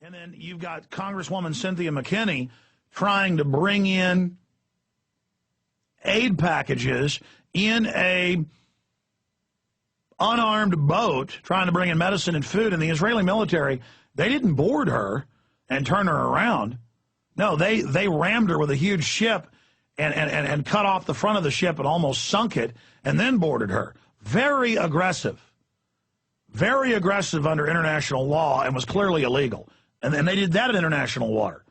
And then you've got Congresswoman Cynthia McKinney trying to bring in aid packages in a unarmed boat, trying to bring in medicine and food. And the Israeli military, they didn't board her and turn her around. No, they rammed her with a huge ship and cut off the front of the ship and almost sunk it and then boarded her. Very aggressive under international law, and was clearly illegal. And then they did that in international water.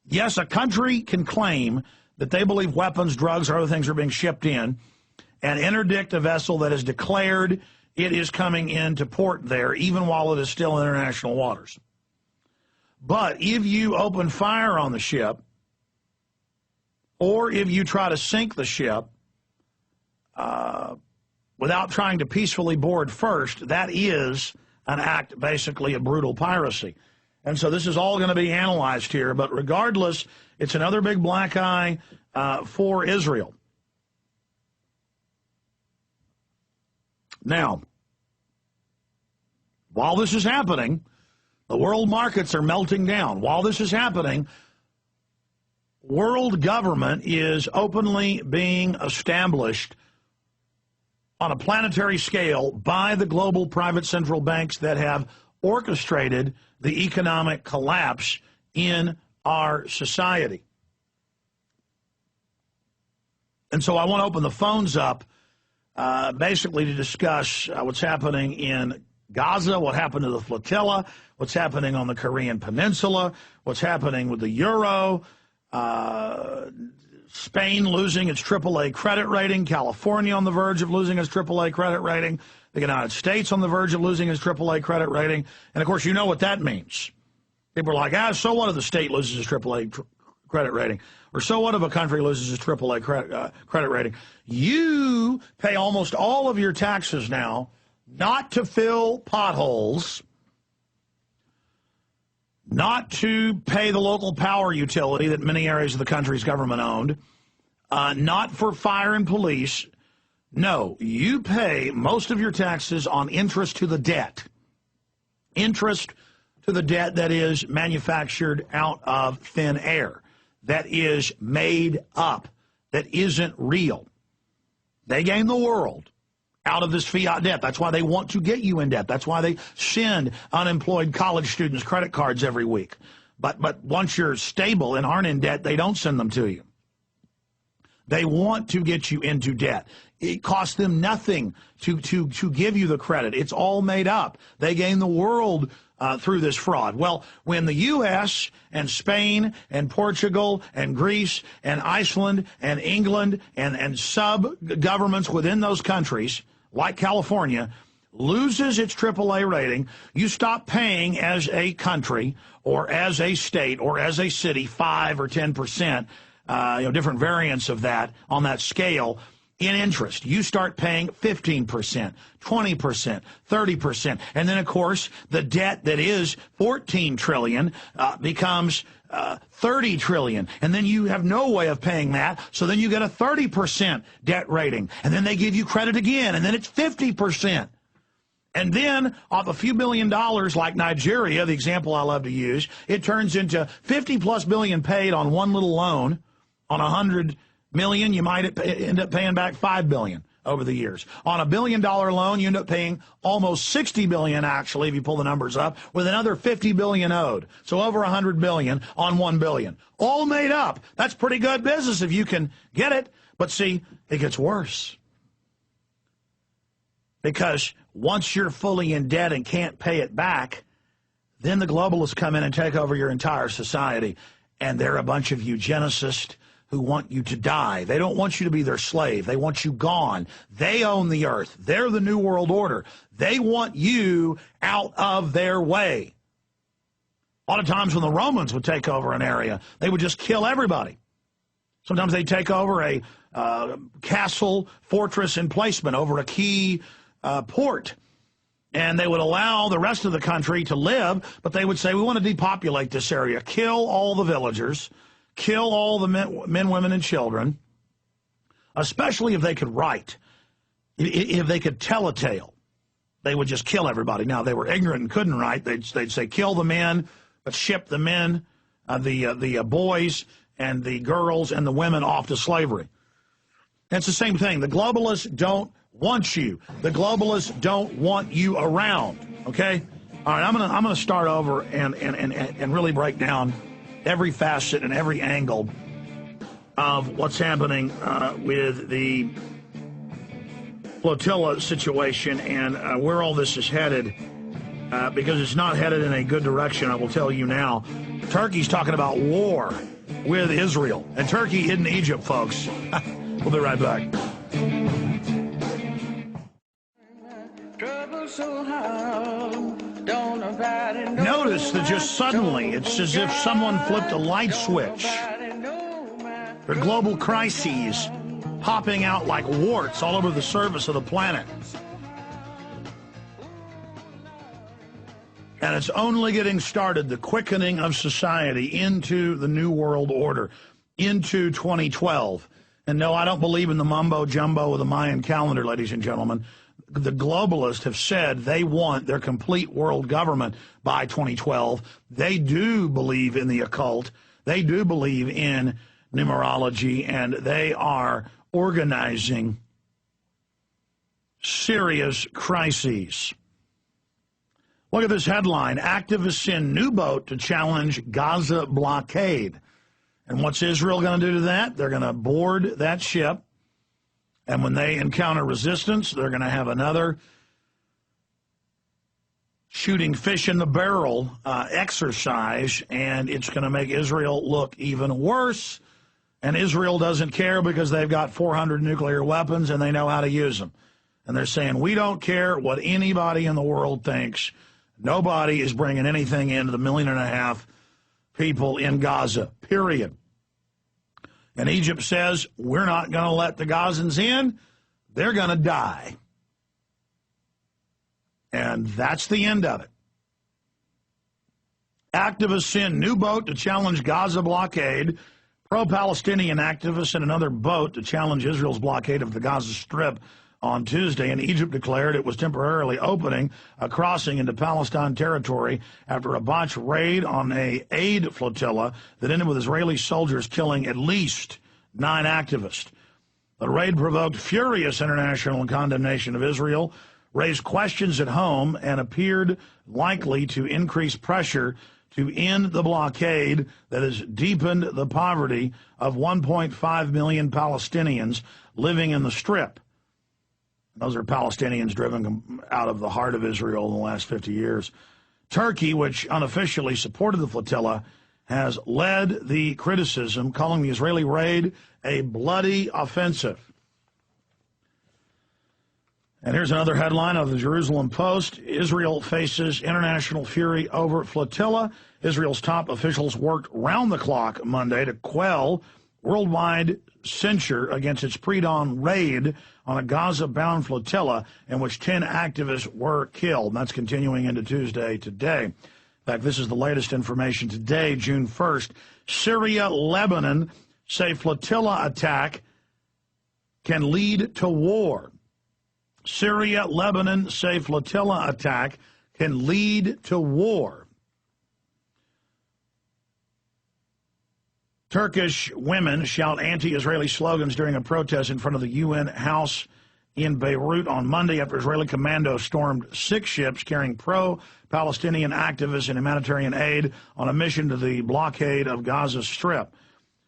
Yes, a country can claim that they believe weapons, drugs, or other things are being shipped in and interdict a vessel that has declared it is coming into port there, even while it is still in international waters. But if you open fire on the ship, or if you try to sink the ship without trying to peacefully board first, that is an act basically of brutal piracy. And so this is all going to be analyzed here. But regardless, it's another big black eye for Israel. Now, while this is happening, the world markets are melting down. While this is happening, world government is openly being established on a planetary scale by the global private central banks that have orchestrated the economic collapse in our society. And so I want to open the phones up basically to discuss what's happening in Gaza, what happened to the Flotilla, what's happening on the Korean Peninsula, what's happening with the euro, Spain losing its AAA credit rating, California on the verge of losing its AAA credit rating, the United States on the verge of losing its AAA credit rating. And, of course, you know what that means. People are like, so what if the state loses its AAA credit rating? Or so what if a country loses its AAA credit rating? You pay almost all of your taxes now not to fill potholes, not to pay the local power utility that many areas of the country is government-owned, not for fire and police. No, you pay most of your taxes on interest to the debt. Interest to the debt that is manufactured out of thin air, that is made up, that isn't real. They gain the world out of this fiat debt. That's why they want to get you in debt. That's why they send unemployed college students credit cards every week. But once you're stable and aren't in debt, they don't send them to you. They want to get you into debt. It costs them nothing to give you the credit. It's all made up. They gain the world through this fraud. Well, when the U.S. and Spain and Portugal and Greece and Iceland and England and sub-governments within those countries, like California, loses its AAA rating, you stop paying as a country or as a state or as a city 5 or 10%, different variants of that on that scale in interest. You start paying 15%, 20%, 30%. And then, of course, the debt that is $14 trillion becomes $30 trillion. And then you have no way of paying that. So then you get a 30% debt rating. And then they give you credit again. And then it's 50%. And then off a few $1 billion like Nigeria, the example I love to use, it turns into 50+ billion paid on one little loan. On $100 million, you might end up paying back $5 billion over the years. On a $1 billion loan, you end up paying almost $60 billion, actually, if you pull the numbers up, with another $50 billion owed. So over $100 billion on $1 billion. All made up. That's pretty good business if you can get it. But see, it gets worse. Because once you're fully in debt and can't pay it back, then the globalists come in and take over your entire society. And they're a bunch of eugenicists who want you to die. They don't want you to be their slave. They want you gone. They own the earth. They're the New World Order. They want you out of their way. A lot of times when the Romans would take over an area, they would just kill everybody. Sometimes they'd take over a castle, fortress emplacement over a key port. And they would allow the rest of the country to live, but they would say, we want to depopulate this area, kill all the villagers, kill all the men, women, and children, especially if they could write. If they could tell a tale, they would just kill everybody. Now, if they were ignorant and couldn't write, they'd say, kill the men, but ship the men, the boys, and the girls and the women off to slavery. It's the same thing. The globalists don't want you. The globalists don't want you around. Okay? All right, I'm gonna start over and really break down every facet and every angle of what's happening with the Flotilla situation and where all this is headed, because it's not headed in a good direction, I will tell you now. Turkey's talking about war with Israel, and Turkey isn't Egypt, folks. We'll be right back. Notice that just suddenly, it's as if someone flipped a light switch. There are global crises popping out like warts all over the surface of the planet. And it's only getting started, the quickening of society into the New World Order, into 2012. And no, I don't believe in the mumbo-jumbo of the Mayan calendar, ladies and gentlemen. The globalists have said they want their complete world government by 2012. They do believe in the occult. They do believe in numerology, and they are organizing serious crises. Look at this headline: activists send new boat to challenge Gaza blockade. And what's Israel going to do to that? They're going to board that ship, and when they encounter resistance, they're going to have another shooting fish in the barrel exercise, and it's going to make Israel look even worse. And Israel doesn't care because they've got 400 nuclear weapons and they know how to use them. And they're saying, we don't care what anybody in the world thinks. Nobody is bringing anything into the 1.5 million people in Gaza, period. And Egypt says, we're not going to let the Gazans in. They're going to die. And that's the end of it. Activists send new boat to challenge Gaza blockade. Pro-Palestinian activists sent another boat to challenge Israel's blockade of the Gaza Strip on Tuesday, and Egypt declared it was temporarily opening a crossing into Palestine territory after a botched raid on an aid flotilla that ended with Israeli soldiers killing at least 9 activists. The raid provoked furious international condemnation of Israel, raised questions at home, and appeared likely to increase pressure to end the blockade that has deepened the poverty of 1.5 million Palestinians living in the Strip. Those are Palestinians driven out of the heart of Israel in the last 50 years. Turkey, which unofficially supported the flotilla, has led the criticism, calling the Israeli raid a bloody offensive. And here's another headline of the Jerusalem Post. Israel faces international fury over flotilla. Israel's top officials worked round the clock Monday to quell worldwide censure against its pre-dawn raid on a Gaza-bound flotilla in which 10 activists were killed. And that's continuing into Tuesday today. In fact, this is the latest information today, June 1st. Syria, Lebanon say flotilla attack can lead to war. Syria, Lebanon say flotilla attack can lead to war. Turkish women shout anti-Israeli slogans during a protest in front of the UN House in Beirut on Monday after Israeli commandos stormed 6 ships carrying pro-Palestinian activists and humanitarian aid on a mission to the blockade of Gaza Strip.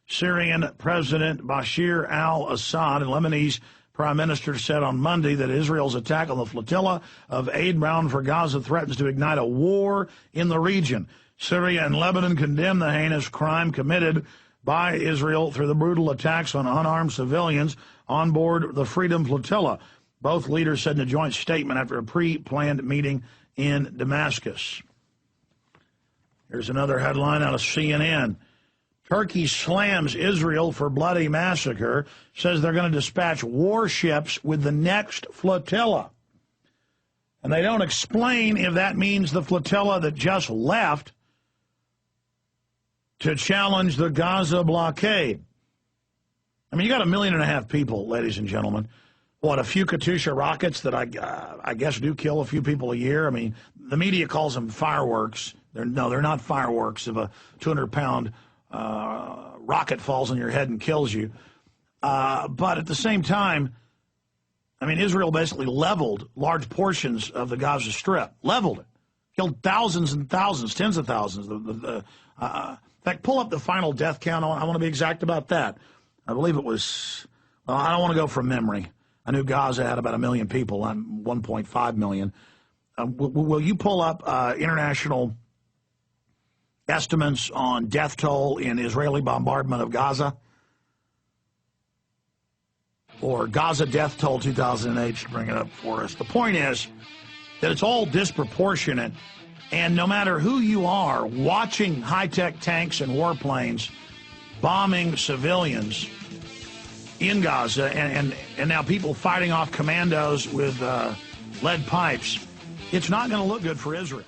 Syrian President Bashar al-Assad and Lebanese Prime Minister said on Monday that Israel's attack on the flotilla of aid bound for Gaza threatens to ignite a war in the region. Syria and Lebanon condemn the heinous crime committed by Israel through the brutal attacks on unarmed civilians on board the Freedom Flotilla. Both leaders said in a joint statement after a pre-planned meeting in Damascus. Here's another headline out of CNN. Turkey slams Israel for bloody massacre, says they're going to dispatch warships with the next flotilla. And they don't explain if that means the flotilla that just left to challenge the Gaza blockade. I mean, you got 1.5 million people, ladies and gentlemen. What, a few Katyusha rockets that I guess do kill a few people a year? I mean, the media calls them fireworks. They're not fireworks. If a 200-pound rocket falls on your head and kills you. But at the same time, I mean, Israel basically leveled large portions of the Gaza Strip, leveled it, killed thousands and thousands, tens of thousands. In fact, pull up the final death count. I want to be exact about that. I believe it was, well, I don't want to go from memory. I knew Gaza had about 1 million people. I'm 1.5 million. Will you pull up international estimates on death toll in Israeli bombardment of Gaza? Or Gaza death toll 2008 should bring it up for us. The point is that it's all disproportionate, and no matter who you are, watching high-tech tanks and warplanes bombing civilians in Gaza, and now people fighting off commandos with lead pipes, it's not going to look good for Israel.